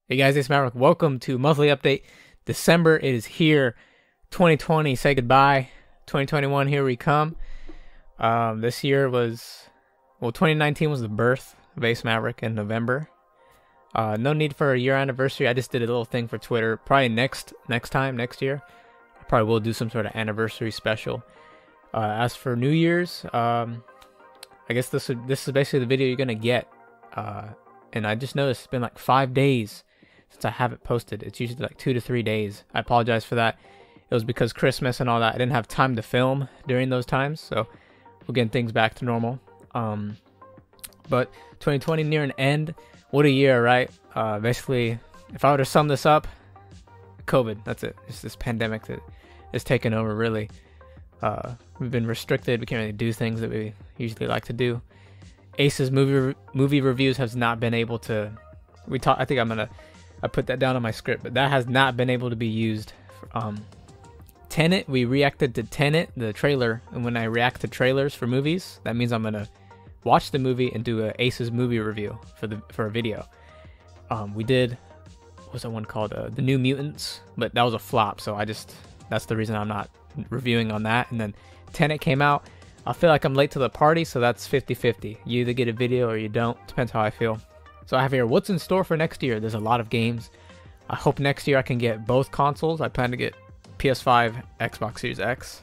Hey guys, it's Maverick. Welcome to monthly update. December, it is here. 2020, say goodbye. 2021, here we come. This year was, 2019 was the birth of Ace Maverick in November. No need for a year anniversary. I just did a little thing for Twitter. Probably next year, I probably will do some sort of anniversary special. As for New Year's, I guess this is basically the video you're gonna get. And I just noticed it's been like 5 days since I haven't posted. It's usually like 2 to 3 days. I apologize for that. It was because Christmas and all that. I didn't have time to film during those times, so we're getting things back to normal. But 2020 near an end. What a year, right? Basically, if I were to sum this up, COVID. That's it. It's this pandemic that has taken over. Really, we've been restricted. We can't really do things that we usually like to do. Ace's movie reviews has not been able to. I think I put that down on my script, but that has not been able to be used. Tenet, we reacted to Tenet, the trailer, and when I react to trailers for movies, that means I'm gonna watch the movie and do a Ace's movie review for a video. We did, what was that one called? The New Mutants, but that was a flop, so that's the reason I'm not reviewing on that. And then Tenet came out. I feel like I'm late to the party, so that's 50-50. You either get a video or you don't. Depends how I feel. So I have here, what's in store for next year? There's a lot of games. I hope next year I can get both consoles. I plan to get PS5, Xbox Series X.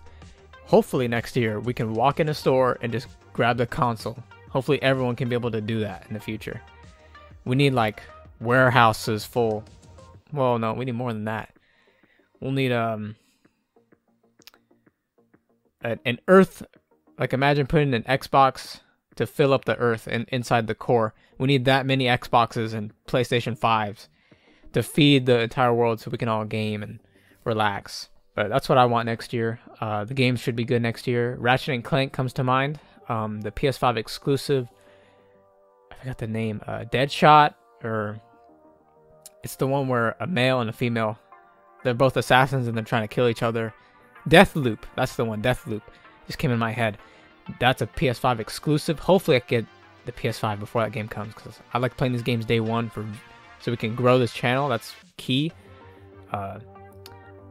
Hopefully next year we can walk in a store and just grab the console. Hopefully everyone can be able to do that in the future. We need like warehouses full. Well, no, we need more than that. We'll need an earth. Like imagine putting an Xbox to fill up the earth and inside the core. We need that many Xboxes and PlayStation 5s to feed the entire world so we can all game and relax. But that's what I want next year. The games should be good next year. Ratchet and Clank comes to mind. The PS5 exclusive. I forgot the name. Deadshot, or it's the one where a male and a female, they're both assassins and they're trying to kill each other. Deathloop. That's the one. Deathloop. Just came in my head. That's a PS5 exclusive. Hopefully I get the PS5 before that game comes, because I like playing these games day one so we can grow this channel. That's key.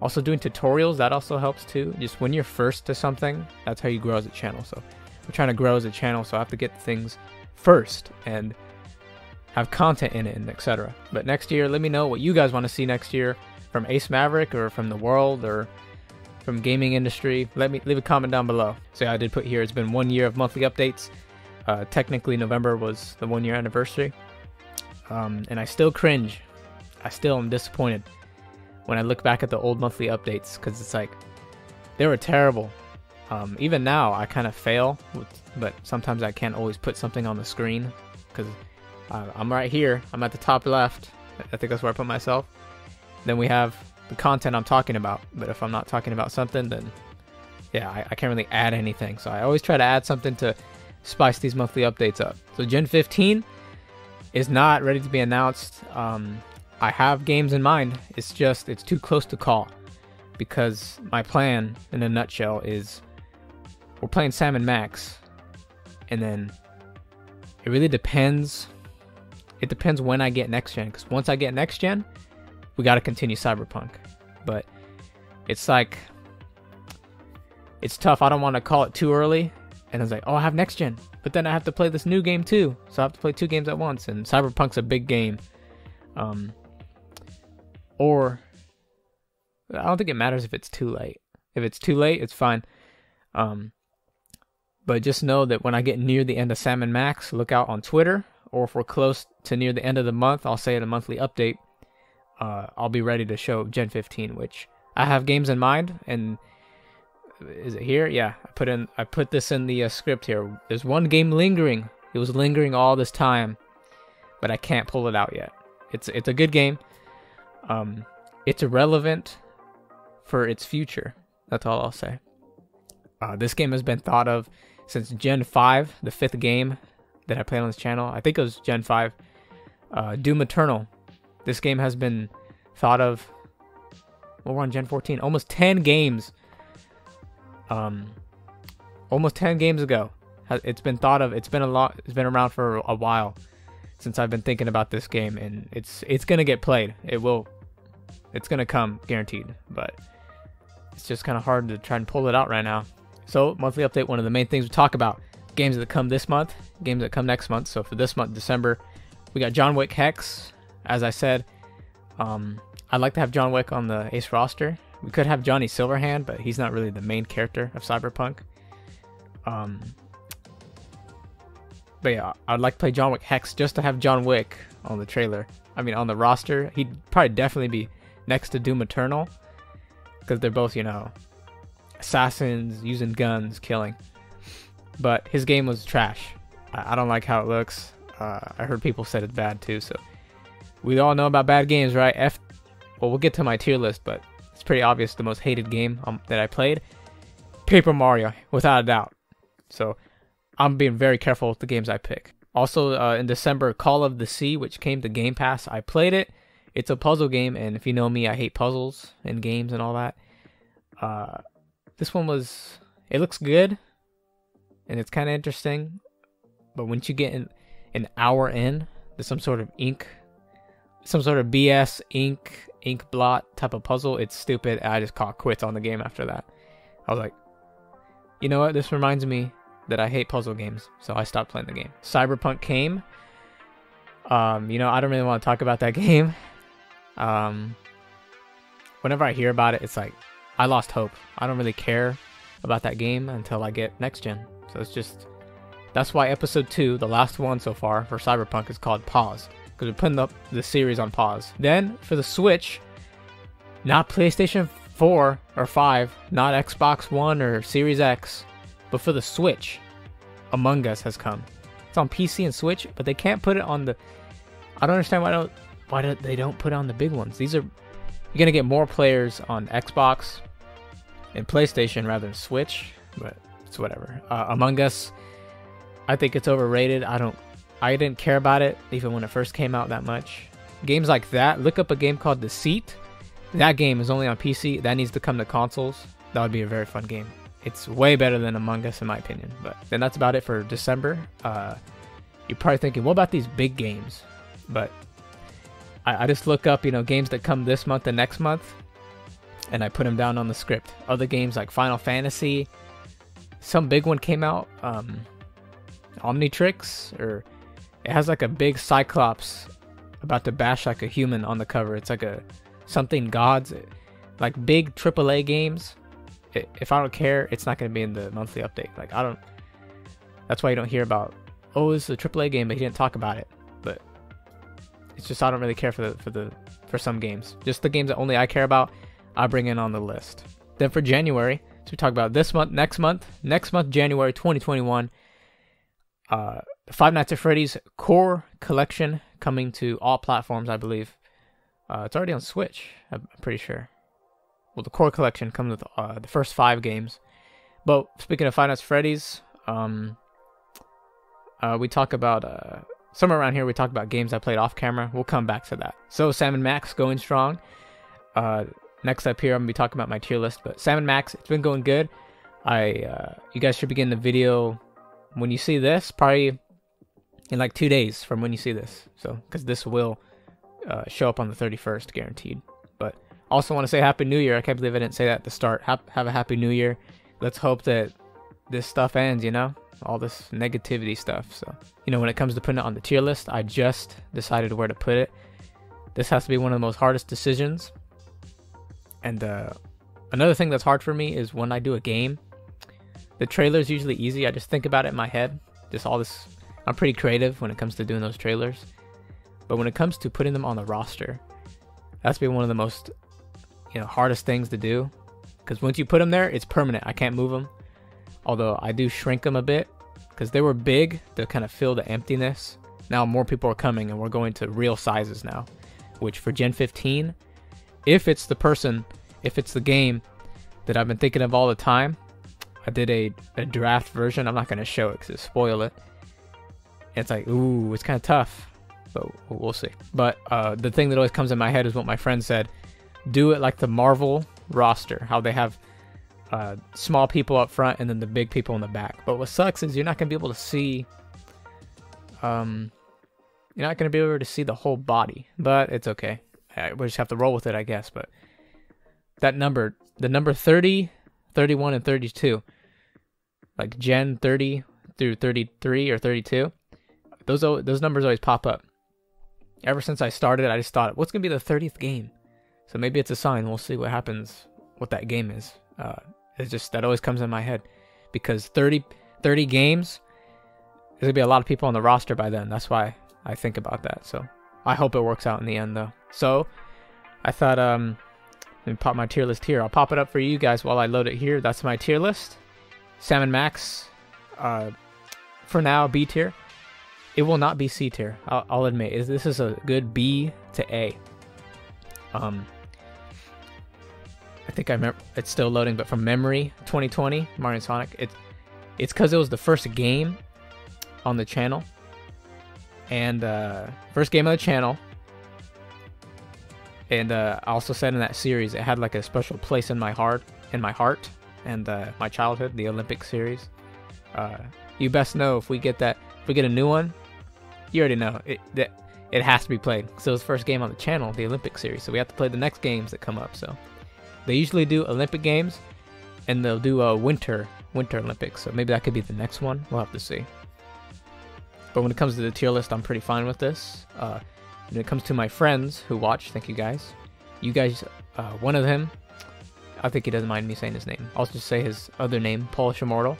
Also doing tutorials, that also helps too. Just when you're first to something, that's how you grow as a channel. So we're trying to grow as a channel, so I have to get things first and have content in it and etc. But next year, let me know what you guys want to see next year from Ace Maverick or from the world or from gaming industry. Leave a comment down below. So yeah, I did put here, it's been 1 year of monthly updates. Technically November was the 1 year anniversary. And I still cringe. I still am disappointed when I look back at the old monthly updates, because it's like, they were terrible. Even now I kind of fail, but sometimes I can't always put something on the screen, because I'm right here. I'm at the top left. I think that's where I put myself. Then we have the content I'm talking about, but if I'm not talking about something, then yeah, I can't really add anything. So I always try to add something to spice these monthly updates up. So Gen 15 is not ready to be announced. I have games in mind. It's too close to call, because my plan in a nutshell is we're playing Sam & Max, and then it really depends. It depends when I get next gen, because once I get next gen, we got to continue Cyberpunk. But it's like, it's tough. I don't want to call it too early and it's like, oh, I have next gen, but then I have to play this new game too, so I have to play 2 games at once, and Cyberpunk's a big game. Or I don't think it matters if it's too late. If it's too late, it's fine. But just know that when I get near the end of Sam & Max, look out on Twitter, or if we're close to near the end of the month, I'll say in a monthly update, I'll be ready to show Gen 15, which I have games in mind. And is it here? Yeah, I put this in the script here. There's one game lingering. It was lingering all this time, but I can't pull it out yet. It's a good game. It's irrelevant for its future. That's all I'll say. This game has been thought of since Gen 5, the 5th game that I played on this channel. I think it was Gen 5. Doom Eternal. This game has been thought of, well, we're on Gen 14, almost 10 games. Almost 10 games ago. It's been thought of, it's been around for a while. since I've been thinking about this game, and it's gonna get played. It's gonna come, guaranteed. But it's just kind of hard to try and pull it out right now. So monthly update, one of the main things we talk about, games that come this month, games that come next month. So for this month, December, we got John Wick Hex. As I said, I'd like to have John Wick on the Ace roster. We could have Johnny Silverhand, but he's not really the main character of Cyberpunk. But yeah, I'd like to play John Wick Hex just to have John Wick on the trailer. I mean, on the roster. He'd probably definitely be next to Doom Eternal, because they're both, you know, assassins, using guns, killing. But his game was trash. I don't like how it looks. I heard people said it's bad too, so we all know about bad games, right? Well, we'll get to my tier list, but it's pretty obvious the most hated game that I played, Paper Mario, without a doubt. So I'm being very careful with the games I pick. Also, in December, Call of the Sea, which came to Game Pass. I played it. It's a puzzle game, and if you know me, I hate puzzles and games and all that. This one it looks good, and it's kind of interesting. But once you get an hour in, there's some sort of BS ink blot type of puzzle. It's stupid. I just called quits on the game after that. I was like, you know what? This reminds me that I hate puzzle games, so I stopped playing the game. Cyberpunk came. You know, I don't really want to talk about that game. Whenever I hear about it, it's like I lost hope. I don't really care about that game until I get next gen. So it's just, that's why episode 2, the last one so far for Cyberpunk, is called Pause, because we're putting up the series on pause. Then for the Switch, not PlayStation 4 or 5, not Xbox One or Series X, but for the Switch, Among Us has come. It's on PC and Switch, but they can't put it on the... I don't understand why they don't put it on the big ones. You're gonna get more players on Xbox and PlayStation rather than Switch, but it's whatever. Among Us, I think it's overrated. I didn't care about it even when it first came out that much. Games like that, look up a game called Deceit. That game is only on PC. That needs to come to consoles. That would be a very fun game. It's way better than Among Us in my opinion. But then that's about it for December. You're probably thinking, what about these big games? But I just look up, you know, games that come this month and next month, and I put them down on the script. Other games like Final Fantasy, some big one came out, Omnitrix, or it has like a big Cyclops about to bash like a human on the cover. It's like a something gods, like big AAA games. If I don't care, it's not going to be in the monthly update. Like that's why you don't hear about, oh, it's a AAA game, but he didn't talk about it. But it's just I don't really care for some games. Just the games that only I care about, I bring in on the list. Then for January, so we talk about this month, next month, January 2021. The Five Nights at Freddy's Core Collection coming to all platforms, I believe. It's already on Switch, I'm pretty sure. Well, the Core Collection comes with the first 5 games. But speaking of Five Nights at Freddy's, we talk about somewhere around here. We talk about games I played off camera. We'll come back to that. So Sam & Max going strong. Next up here, I'm gonna be talking about my tier list. But Sam & Max, it's been going good. You guys should be getting the video when you see this, probably in like 2 days from when you see this. So because this will show up on the 31st, guaranteed. But also want to say Happy New Year. I can't believe I didn't say that at the start. Have a Happy New Year. Let's hope that this stuff ends, you know? All this negativity stuff. So, you know, when it comes to putting it on the tier list, I just decided where to put it. This has to be one of the most hardest decisions. And another thing that's hard for me is when I do a game, the trailer's usually easy. I just think about it in my head. Just all this. I'm pretty creative when it comes to doing those trailers. But when it comes to putting them on the roster, that's been one of the most, you know, hardest things to do. Because once you put them there, it's permanent. I can't move them. Although I do shrink them a bit because they were big to kind of fill the emptiness. Now more people are coming and we're going to real sizes now, which for Gen 15, if it's the game that I've been thinking of all the time, I did a draft version. I'm not going to show it because it'll spoil it. It's like, ooh, it's kind of tough, but we'll see. But the thing that always comes in my head is what my friend said. Do it like the Marvel roster, how they have small people up front and then the big people in the back. But what sucks is you're not going to be able to see You're not going to be able to see the whole body, but it's okay. We just have to roll with it, I guess. But that number, the number 30, 31, and 32, like Gen 30 through 33 or 32, those numbers always pop up. Ever since I started, I just thought, what's going to be the 30th game? So maybe it's a sign. We'll see what happens, what that game is. It's just, that always comes in my head. Because 30 games, there's going to be a lot of people on the roster by then. That's why I think about that. So I hope it works out in the end, though. So I thought, let me pop my tier list here. I'll pop it up for you guys while I load it here. That's my tier list. Sam and Max, for now, B tier. It will not be C tier. I'll admit. This is a good B to A. I think I remember, it's still loading, but from memory, 2020, Mario and Sonic. It's because it was the first game on the channel. And first game of the channel. And I also said in that series, it had like a special place in my heart, and my childhood, the Olympic series. You best know if we get a new one, you already know it has to be played. So it was the first game on the channel, the Olympic series. So we have to play the next games that come up. So they usually do Olympic games, and they'll do a Winter Olympics. So maybe that could be the next one. We'll have to see. But when it comes to the tier list, I'm pretty fine with this. When it comes to my friends who watch, thank you guys. You guys, one of them, I think he doesn't mind me saying his name. I'll just say his other name, Polish Immortal.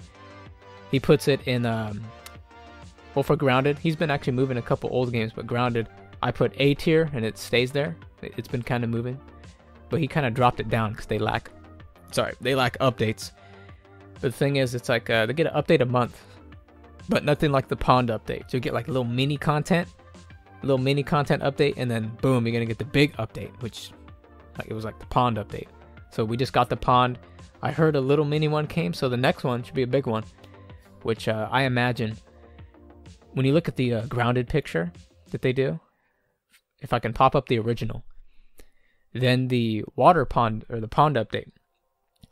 He puts it in, well, for Grounded, he's been actually moving a couple old games, but Grounded, I put A tier, and it stays there. It's been kind of moving. But he kind of dropped it down because they lack updates. But the thing is, it's like, they get an update a month, but nothing like the Pond update. So you get like a little mini content update, and then boom, you're gonna get the big update, which like it was like the Pond update. So we just got the Pond. I heard a little mini one came, so the next one should be a big one, which I imagine when you look at the Grounded picture that they do, if I can pop up the original, then the water pond or the Pond update,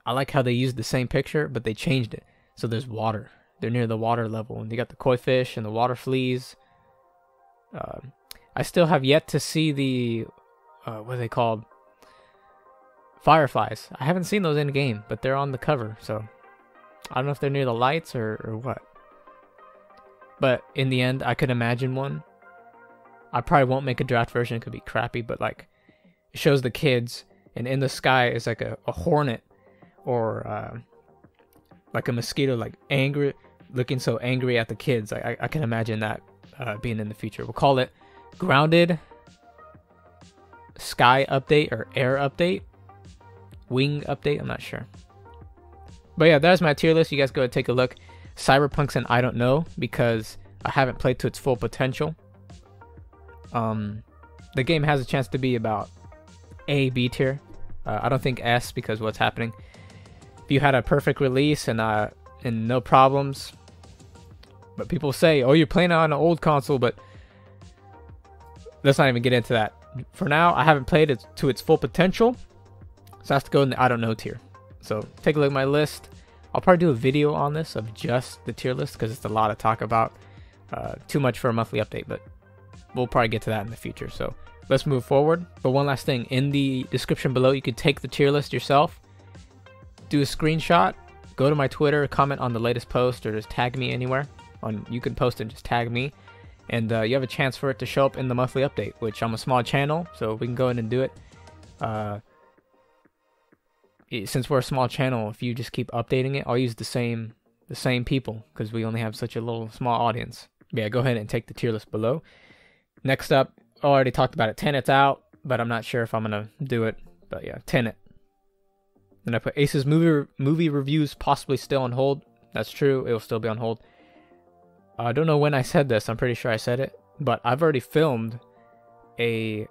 I like how they used the same picture, but they changed it. So there's water. They're near the water level, and they got the koi fish and the water fleas. I still have yet to see the, what are they called? Fireflies. I haven't seen those in game, but they're on the cover, so I don't know if they're near the lights or what. But in the end, I could imagine one. I probably won't make a draft version. It could be crappy, but like, it shows the kids, and in the sky is like a hornet, or like a mosquito, like angry, looking so angry at the kids. I can imagine that being in the future. We'll call it Grounded Sky Update or Air Update, Wing Update. I'm not sure. But yeah, that's my tier list. You guys go and take a look. Cyberpunk's and I don't know because I haven't played to its full potential. The game has a chance to be about A, B tier. I don't think S because what's happening. If you had a perfect release and no problems, but people say, "Oh, you're playing on an old console," but let's not even get into that. For now, I haven't played it to its full potential, so I have to go in the I don't know tier. So take a look at my list. I'll probably do a video on this of just the tier list because it's a lot to talk about. Too much for a monthly update, but we'll probably get to that in the future. So let's move forward. But one last thing, in the description below, you could take the tier list yourself, do a screenshot, go to my Twitter, comment on the latest post, or just tag me anywhere. You can post and just tag me, and you have a chance for it to show up in the monthly update, which I'm a small channel, so we can go in and do it. Since we're a small channel, if you just keep updating it, I'll use the same people because we only have such a little small audience. Yeah, go ahead and take the tier list below. Next up, I already talked about it. Tenet's out, but I'm not sure if I'm gonna do it. But yeah, Tenet. Then I put Ace's movie reviews possibly still on hold. That's true. It will still be on hold. I don't know when I said this. I'm pretty sure I said it, but I've already filmed a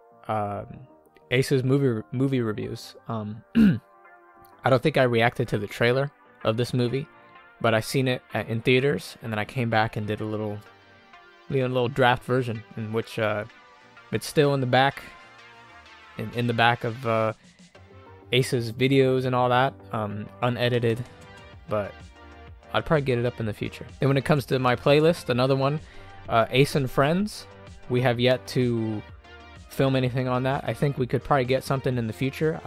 Ace's movie reviews. I don't think I reacted to the trailer of this movie, but I seen it in theaters, and then I came back and did a little draft version in which it's still in the back, in the back of Ace's videos and all that, unedited, but I'd probably get it up in the future. And when it comes to my playlist, another one, Ace and Friends, we have yet to film anything on that. I think we could probably get something in the future.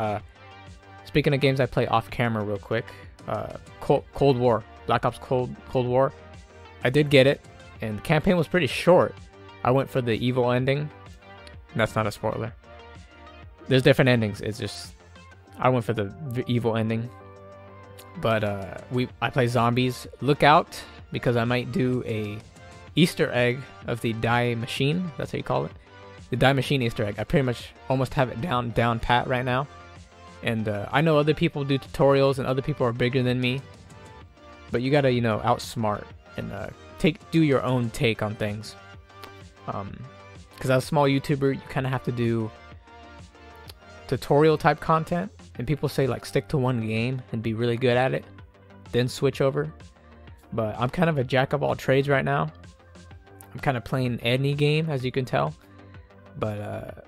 Speaking of games I play off camera real quick, Cold War, Black Ops Cold War. I did get it, and the campaign was pretty short. I went for the evil ending. That's not a spoiler. There's different endings. It's just I went for the evil ending. But I play zombies. Look out, because I might do a Easter egg of the die machine. That's how you call it. The die machine Easter egg. I pretty much almost have it down pat right now. And I know other people do tutorials and other people are bigger than me. But you gotta, outsmart and do your own take on things. Because as a small YouTuber, you kind of have to do tutorial type content. And people say like stick to one game and be really good at it, then switch over. But I'm kind of a jack of all trades right now. I'm kind of playing any game, as you can tell. But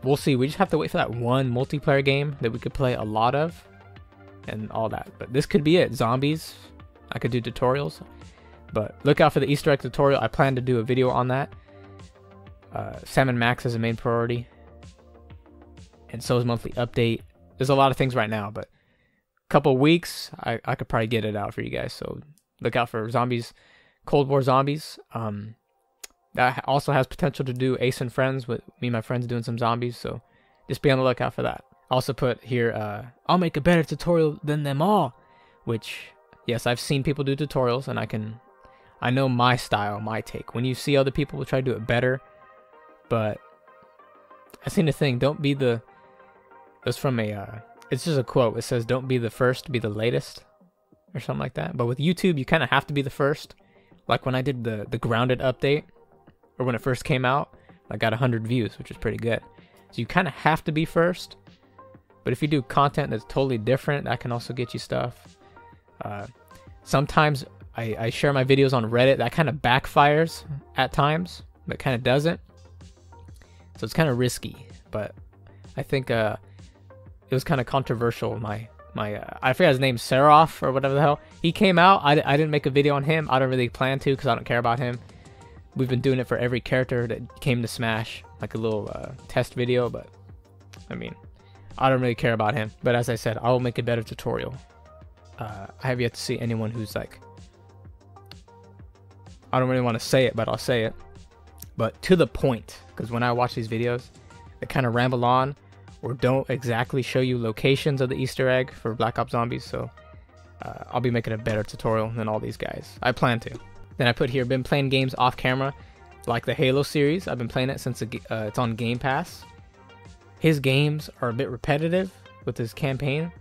we'll see. We just have to wait for that one multiplayer game that we could play a lot of and all that. But this could be it. Zombies. I could do tutorials. But look out for the Easter egg tutorial. I plan to do a video on that. Sam and Max is a main priority. And so is monthly update. There's a lot of things right now, but a couple weeks, I could probably get it out for you guys. So look out for Zombies, Cold War Zombies. That also has potential to do Ace and Friends with me and my friends doing some zombies. So just be on the lookout for that. I also put here, I'll make a better tutorial than them all. Which, yes, I've seen people do tutorials, and I know my style, my take. When you see other people try to do it better, but I seen the thing, don't be the... It's from it's just a quote. It says, don't be the first, be the latest. Or something like that. But with YouTube, you kind of have to be the first. Like when I did the Grounded update, or when it first came out, I got 100 views, which is pretty good. So you kind of have to be first. But if you do content that's totally different, that can also get you stuff. Sometimes I share my videos on Reddit. That kind of backfires at times, but kind of doesn't. So it's kind of risky. But I think... it was kind of controversial. My I forgot his name, Seraph or whatever the hell. He came out. I didn't make a video on him. I don't really plan to because I don't care about him. We've been doing it for every character that came to Smash, like a little test video. But I mean, I don't really care about him. But as I said, I will make a better tutorial. I have yet to see anyone who's like, I don't really want to say it, but I'll say it. But to the point, because when I watch these videos, they kind of ramble on. Or don't exactly show you locations of the Easter egg for Black Ops Zombies, so I'll be making a better tutorial than all these guys. I plan to. Then I put here, been playing games off camera, like the Halo series. I've been playing it since it's on Game Pass. His games are a bit repetitive with his campaign.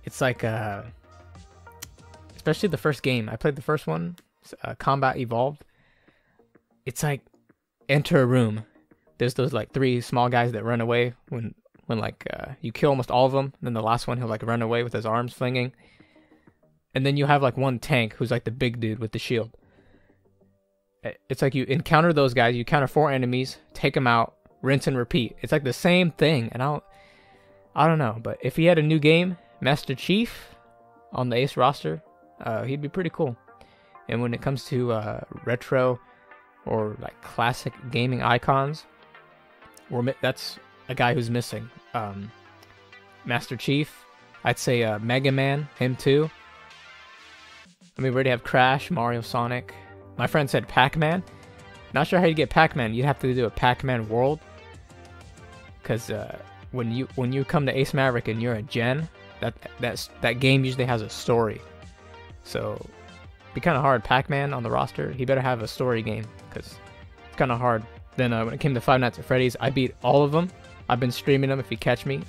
It's like, especially the first game. I played the first one, Combat Evolved. It's like, enter a room. There's those like 3 small guys that run away when like you kill almost all of them. Then the last one, he'll like run away with his arms flinging. And then you have like one tank who's like the big dude with the shield. It's like you encounter those guys, you counter 4 enemies, take them out, rinse and repeat. It's like the same thing. And I don't know, but if he had a new game, Master Chief on the Ace roster, he'd be pretty cool. And when it comes to retro or like classic gaming icons, that's a guy who's missing. Master Chief, I'd say Mega Man, him too. I mean, we already have Crash, Mario, Sonic. My friend said Pac-Man. Not sure how you get Pac-Man. You'd have to do a Pac-Man world. Because when you come to Ace Maverick and you're a gen, that game usually has a story. So it'd be kind of hard. Pac-Man on the roster, he better have a story game because it's kind of hard. Then when it came to Five Nights at Freddy's, I beat all of them. I've been streaming them if you catch me.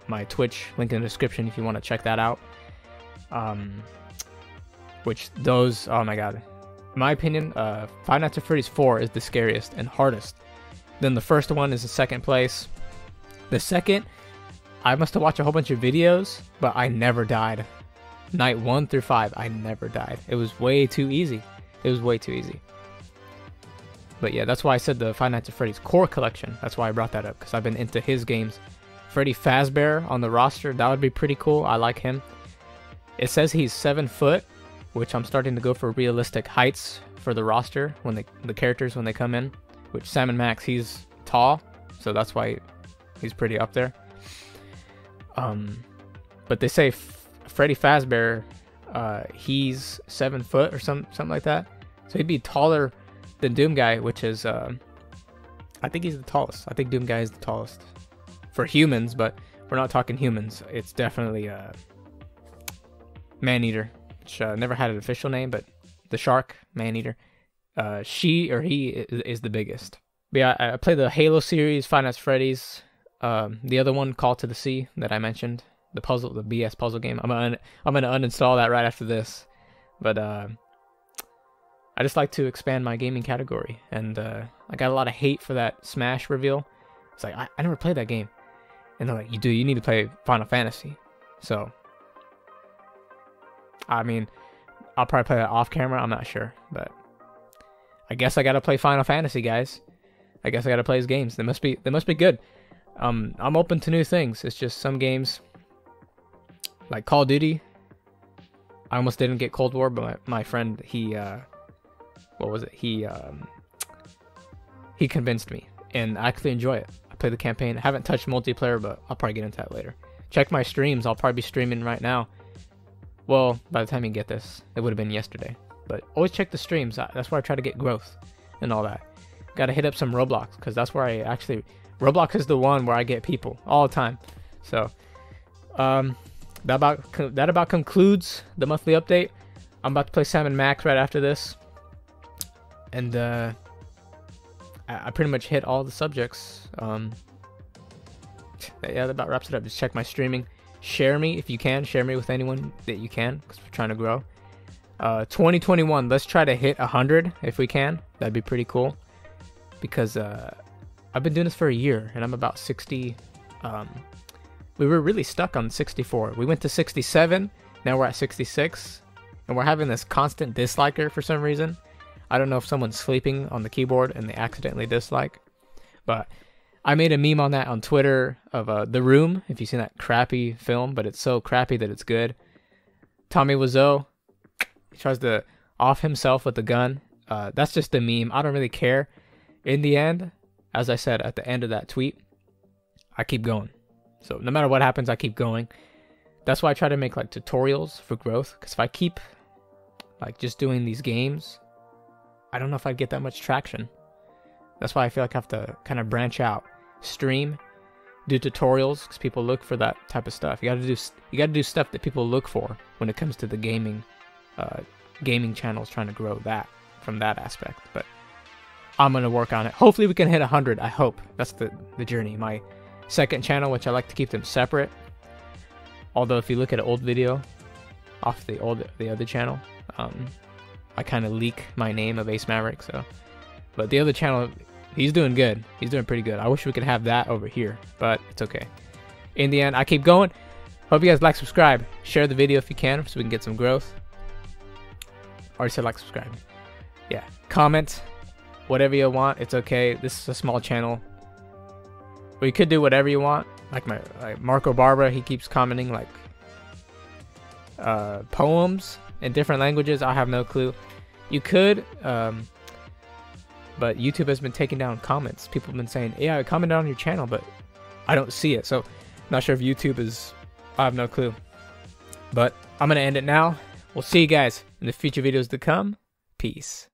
My Twitch, link in the description if you want to check that out. Which those, oh my god. In my opinion, Five Nights at Freddy's 4 is the scariest and hardest. Then the first one is the second place. The second, I must have watched a whole bunch of videos, but I never died. Night 1 through 5, I never died. It was way too easy. It was way too easy. But yeah, that's why I said the Five Nights at Freddy's core collection. That's why I brought that up, because I've been into his games. Freddy Fazbear on the roster, that would be pretty cool. I like him. It says he's 7 foot, which I'm starting to go for realistic heights for the roster when the characters when they come in, which Salmon Max, he's tall, so that's why he's pretty up there. But they say Freddy Fazbear, he's 7 foot or something like that. So he'd be taller than Doom Guy, which is, I think he's the tallest. I think Doom Guy is the tallest for humans, but we're not talking humans. It's definitely Maneater, which never had an official name, but the shark, Maneater. She or he is the biggest. But yeah, I played the Halo series, Five Nights at Freddy's. The other one, Call to the Sea, that I mentioned, the BS puzzle game. I'm gonna uninstall that right after this. But I just like to expand my gaming category, and I got a lot of hate for that Smash reveal. It's like I never played that game, and they're like, you need to play Final Fantasy. So I mean, I'll probably play that off camera. I'm not sure, but I guess I gotta play Final Fantasy, guys. I guess I gotta play his games. They must be good. I'm open to new things. It's just some games, like Call of Duty, I almost didn't get Cold War, but my friend, he what was it? He convinced me, and I actually enjoy it. I play the campaign. I haven't touched multiplayer, but I'll probably get into that later. Check my streams. I'll probably be streaming right now. Well, by the time you get this, it would have been yesterday. But always check the streams. That's where I try to get growth and all that. Gotta hit up some Roblox, because that's where I actually... Roblox is the one where I get people all the time. So, that about concludes the monthly update. I'm about to play Salmon Max right after this. And, I pretty much hit all the subjects. Yeah, that about wraps it up. Just check my streaming. Share me if you can. Share me with anyone that you can, because we're trying to grow. 2021, let's try to hit 100 if we can. That'd be pretty cool, because I've been doing this for a year, and I'm about 60. We were really stuck on 64. We went to 67. Now we're at 66, and we're having this constant disliker for some reason. I don't know if someone's sleeping on the keyboard and they accidentally dislike, but I made a meme on that on Twitter of The Room, if you've seen that crappy film, but it's so crappy that it's good. Tommy Wiseau, he tries to off himself with a gun. That's just a meme. I don't really care. In the end, as I said at the end of that tweet, I keep going. So no matter what happens, I keep going. That's why I try to make like tutorials for growth, because if I keep like just doing these games, I don't know if I'd get that much traction. That's why I feel like I have to kind of branch out, stream, do tutorials, because people look for that type of stuff. You gotta do stuff that people look for when it comes to the gaming channels, trying to grow that from that aspect. But I'm gonna work on it. Hopefully we can hit 100. I hope. That's the journey. My second channel, which I like to keep them separate. Although if you look at an old video off the other channel, I kind of leak my name of Ace Maverick. So, but the other channel, he's doing good. He's doing pretty good. I wish we could have that over here, but it's okay. In the end, I keep going. Hope you guys like, subscribe, share the video if you can, so we can get some growth. Already said like, subscribe. Yeah, comment, whatever you want. It's okay. This is a small channel. But you could do whatever you want. Like Marco Barbara, he keeps commenting like poems in different languages. I have no clue. You could, but YouTube has been taking down comments. People have been saying, yeah, comment on your channel, but I don't see it. So, not sure if YouTube is, I have no clue. But I'm going to end it now. We'll see you guys in the future videos to come. Peace.